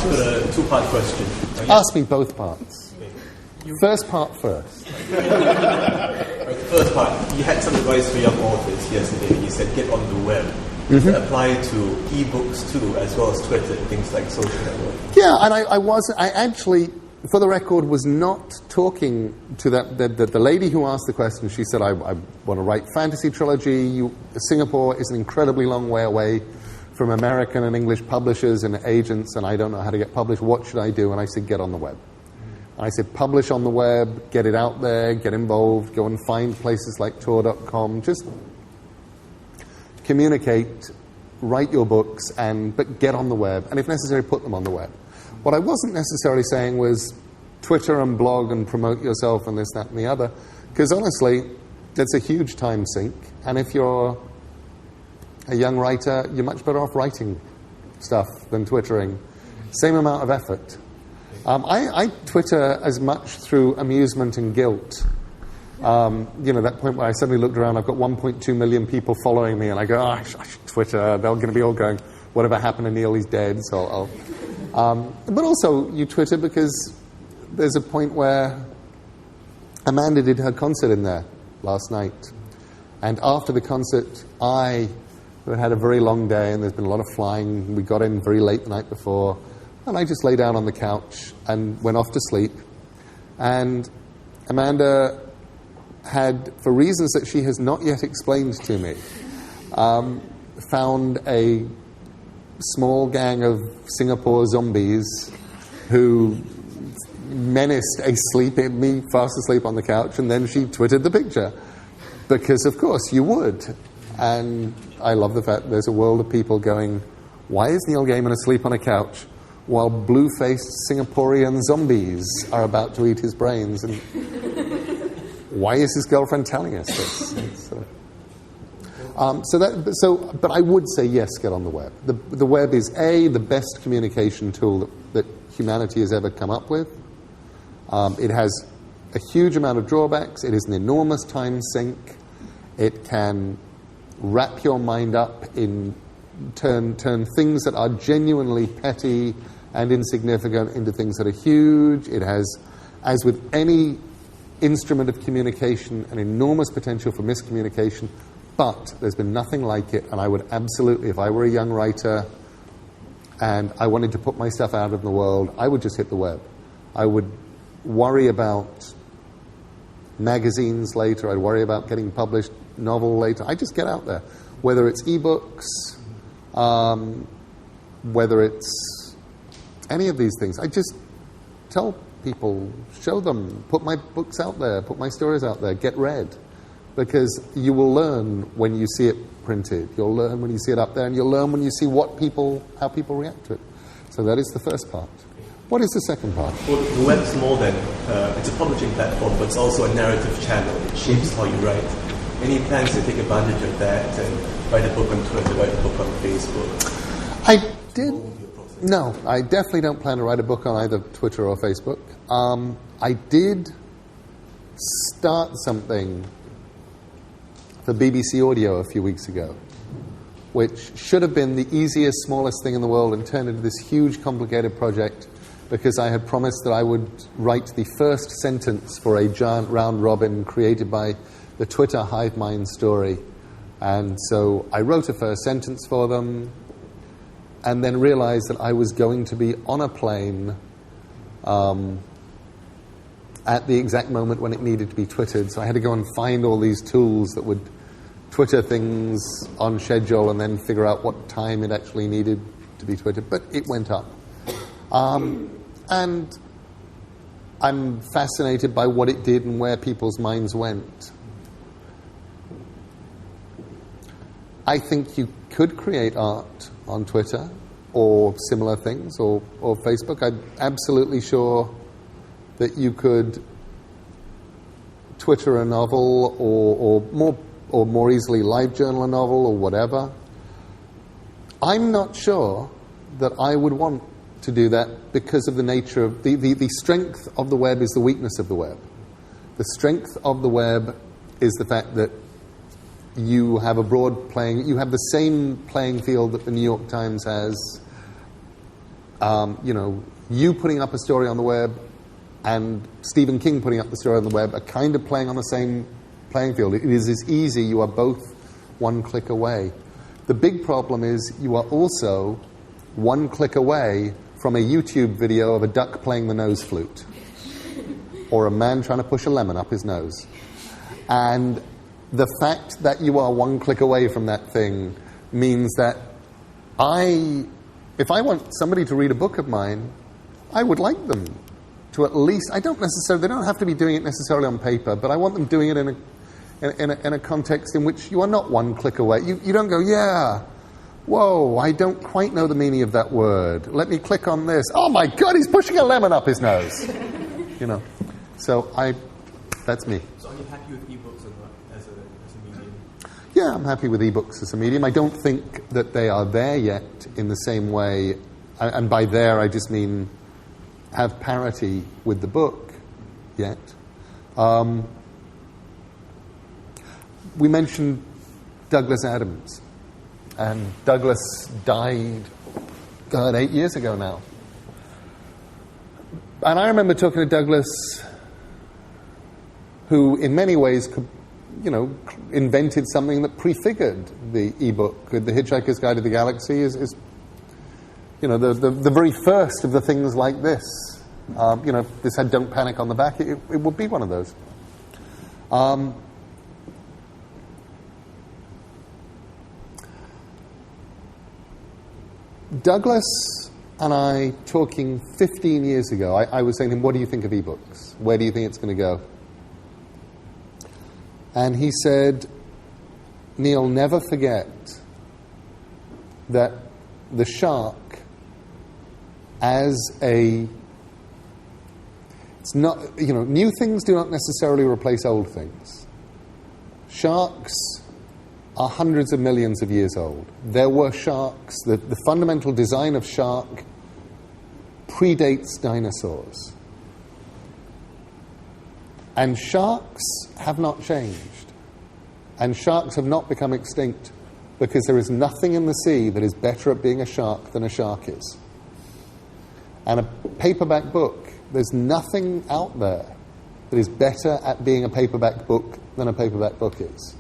I've got a two-part question. Ask me both parts. First part first. The first part, you had some advice for young authors yesterday. You said get on the web. Does that apply to e-books too, as well as Twitter and things like social networks? Yeah, and I actually, for the record, was not talking to the lady who asked the question. She said, I want to write fantasy trilogy. Singapore is an incredibly long way away from American and English publishers and agents, and I don't know how to get published. What should I do? And I said, get on the web. I said, publish on the web, get it out there, get involved, go and find places like Tor.com. Just communicate, write your books, but get on the web, and if necessary, put them on the web. What I wasn't necessarily saying was Twitter and blog and promote yourself and this, that, and the other, because honestly, it's a huge time sink, and if you're a young writer, you're much better off writing stuff than Twittering. Same amount of effort. I Twitter as much through amusement and guilt. That point where I suddenly looked around, I've got 1.2 million people following me, and I go, I should Twitter. They're going to be all going, whatever happened to Neil, he's dead, so I'll... but also, you Twitter because there's a point where Amanda did her concert in there last night. And after the concert, I had a very long day, and there's been a lot of flying. We got in very late the night before. And I just lay down on the couch and went off to sleep. And Amanda had, for reasons that she has not yet explained to me, found a small gang of Singapore zombies who menaced me fast asleep on the couch, and then she twittered the picture. Because, of course, you would. And I love the fact there's a world of people going, why is Neil Gaiman asleep on a couch while blue-faced Singaporean zombies are about to eat his brains? And why is his girlfriend telling us this? But I would say yes, get on the web. The web is the best communication tool that humanity has ever come up with. It has a huge amount of drawbacks. It is an enormous time sink. It can wrap your mind up in turn things that are genuinely petty and insignificant into things that are huge. It has, as with any instrument of communication, an enormous potential for miscommunication, but there's been nothing like it, and I would absolutely, if I were a young writer and I wanted to put my stuff out in the world, I would just hit the web. I would worry about magazines later, I'd worry about getting published novel later. I just get out there. Whether it's ebooks, whether it's any of these things, I just tell people, show them, put my books out there, put my stories out there, get read. Because you will learn when you see it printed. You'll learn when you see it up there, and you'll learn when you see how people react to it. So that is the first part. What is the second part? Well, the web's more than, it's a publishing platform, but it's also a narrative channel. It shapes how you write. Any plans to take advantage of that and write a book on Twitter, write a book on Facebook? No, I definitely don't plan to write a book on either Twitter or Facebook. I did start something for BBC Audio a few weeks ago, which should have been the easiest, smallest thing in the world, and turned into this huge, complicated project because I had promised that I would write the first sentence for a giant round robin created by the Twitter hive mind story. And so I wrote a first sentence for them, and then realized that I was going to be on a plane at the exact moment when it needed to be twittered. So I had to go and find all these tools that would Twitter things on schedule and then figure out what time it actually needed to be twittered. But it went up. And I'm fascinated by what it did and where people's minds went. I think you could create art on Twitter or similar things, or Facebook. I'm absolutely sure that you could Twitter a novel or more easily live journal a novel or whatever. I'm not sure that I would want to do that because of the nature of the strength of the web is the weakness of the web. The strength of the web is the fact that you have you have the same playing field that the New York Times has. you putting up a story on the web and Stephen King putting up the story on the web are kind of playing on the same playing field. It is as easy. You are both one click away. The big problem is you are also one click away from a YouTube video of a duck playing the nose flute or a man trying to push a lemon up his nose. And the fact that you are one click away from that thing means that if I want somebody to read a book of mine, I would like them to at least, they don't have to be doing it necessarily on paper, but I want them doing it in a context in which you are not one click away. You don't go, yeah, whoa, I don't quite know the meaning of that word. Let me click on this. Oh my God, he's pushing a lemon up his nose. So that's me. So are you happy with ebooks or not as a medium? Yeah, I'm happy with ebooks as a medium. I don't think that they are there yet in the same way, and by there I just mean have parity with the book yet. We mentioned Douglas Adams, and Douglas died, 8 years ago now. And I remember talking to Douglas, who in many ways invented something that prefigured the ebook. The Hitchhiker's Guide to the Galaxy is the very first of the things like this. If this had "Don't Panic" on the back, it would be one of those. Douglas and I, talking 15 years ago, I was saying to him, what do you think of ebooks? Where do you think it's going to go? And he said, Neil, never forget that the shark it's not, new things do not necessarily replace old things. Sharks are hundreds of millions of years old. There were sharks. The fundamental design of shark predates dinosaurs. And sharks have not changed. And sharks have not become extinct because there is nothing in the sea that is better at being a shark than a shark is. And a paperback book, there's nothing out there that is better at being a paperback book than a paperback book is.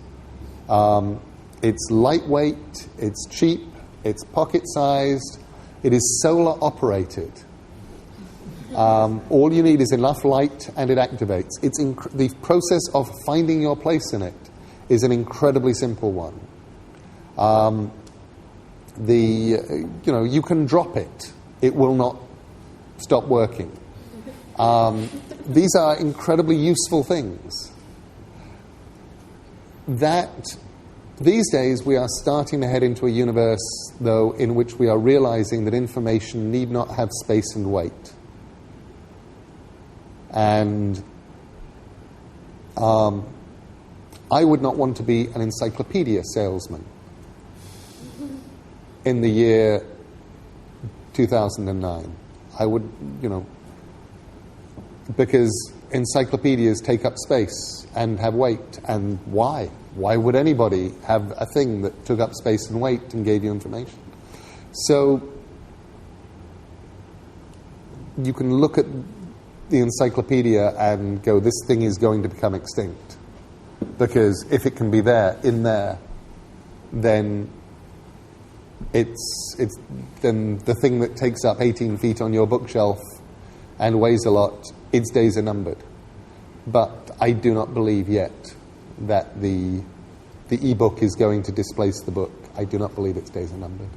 It's lightweight, it's cheap, it's pocket-sized, it is solar-operated. All you need is enough light and it activates. The process of finding your place in it is an incredibly simple one. You can drop it. It will not stop working. These are incredibly useful things. These days we are starting to head into a universe, though, in which we are realizing that information need not have space and weight. And I would not want to be an encyclopedia salesman in the year 2009. I would, because encyclopedias take up space and have weight. And why? Why would anybody have a thing that took up space and weight and gave you information? So you can look at the encyclopedia and go, this thing is going to become extinct. Because if it can be in there, then it's then the thing that takes up 18 feet on your bookshelf and weighs a lot, its days are numbered. But I do not believe yet that the e-book is going to displace the book. I do not believe its days are numbered.